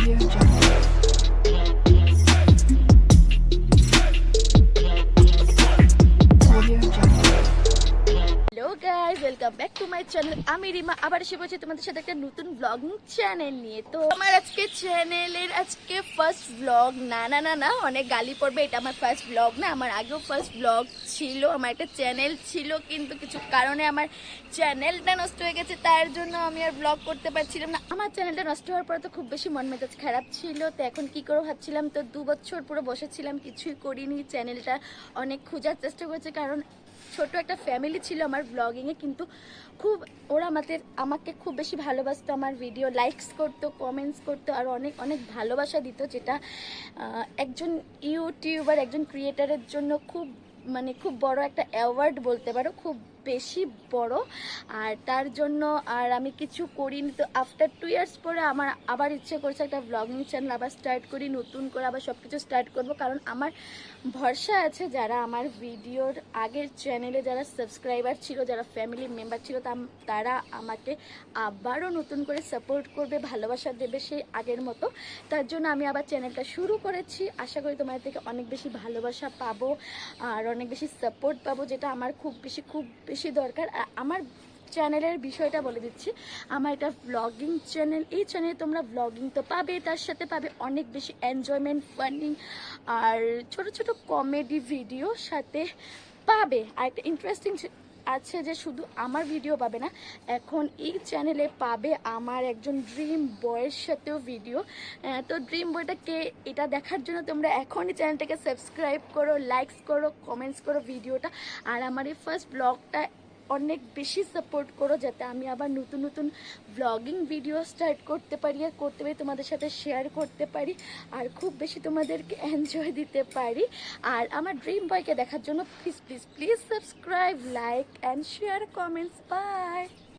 Audio Jungle. Audio Jungle. Hello guys, welcome back to my channel. আমি রিমা আবার এসে বলছি তোমাদের সাথে একটা নতুন ব্লগিং চ্যানেল নিয়ে। তো আমার আজকে চ্যানেলের আজকে ফার্স্ট ব্লগ। না অনেক গালি পড়বে, এটা আমার ফার্স্ট ব্লগ না। আমার আগেও ফার্স্ট ব্লগ ছিল, আমার একটা চ্যানেল ছিল, কিন্তু কিছু কারণে আমার চ্যানেলটা নষ্ট হয়ে গেছে, তার জন্য আমি আর ব্লগ করতে পারছিলাম না। আমার চ্যানেলটা নষ্ট হওয়ার পরে তো খুব বেশি মন মেজাজ খারাপ ছিল। তো এখন কি করে ভাবছিলাম, তো 2 বছর পুরো বসেছিলাম, কিছুই করিনি। চ্যানেলটা অনেক খোঁজার চেষ্টা করেছে, কারণ ছোট একটা ফ্যামিলি ছিল আমার ব্লগিংয়ে, কিন্তু খুব ওরা আমাকে খুব বেশি ভালোবাসতো, আমার ভিডিও লাইকস করতো, কমেন্টস করতো, আর অনেক অনেক ভালোবাসা দিত, যেটা একজন ইউটিউবার, একজন ক্রিয়েটারের জন্য খুব বড় একটা অ্যাওয়ার্ড বলতে পারো, খুব বেশি বড়। আর তার জন্য আর আমি কিছু করিনি। তো আফটার 2 ইয়ার্স পরে আমার আবার ইচ্ছে করছে একটা ব্লগিং চ্যানেল আবার স্টার্ট করি, নতুন করে আবার সব কিছু স্টার্ট করবো। কারণ আমার ভরসা আছে, যারা আমার ভিডিওর আগের চ্যানেলে যারা সাবস্ক্রাইবার ছিল, যারা ফ্যামিলি মেম্বার ছিল, তারা আমাকে আবারও নতুন করে সাপোর্ট করবে, ভালোবাসা দেবে সেই আগের মতো। তার জন্য আমি আবার চ্যানেলটা শুরু করেছি। আশা করি তোমাদের থেকে অনেক বেশি ভালোবাসা পাবো আর অনেক বেশি সাপোর্ট পাবো, যেটা আমার খুব বেশি দরকার। আর আমার চ্যানেলের বিষয়টা বলে দিচ্ছি, আমার এটা ব্লগিং চ্যানেল। এই চ্যানেলে তোমরা ব্লগিং তো পাবে, তার সাথে পাবে অনেক বেশি এনজয়মেন্ট, ফানি আর ছোট ছোট কমেডি ভিডিও সাথে পাবে। আর একটা ইন্টারেস্টিং আছে যে শুধু আমার ভিডিও পাবে না, এখন এই চ্যানেলে পাবে আমার একজন ড্রিম বয়ের সাথেও ভিডিও। তো ড্রিম বয়টাকে এটা দেখার জন্য তোমরা এখনই চ্যানেলটাকে সাবস্ক্রাইব করো, লাইকস করো, কমেন্টস করো ভিডিওটা। আর আমার এই ফার্স্ট ব্লগটা অনেক বেশি সাপোর্ট করো, যাতে আমি আবার নতুন ব্লগিং ভিডিও স্টার্ট করতে পারি, আর তোমাদের সাথে শেয়ার করতে পারি, আর খুব বেশি তোমাদেরকে এনজয় দিতে পারি। আর আমার ড্রিম বয়কে দেখার জন্য please subscribe, like and share, comments. By.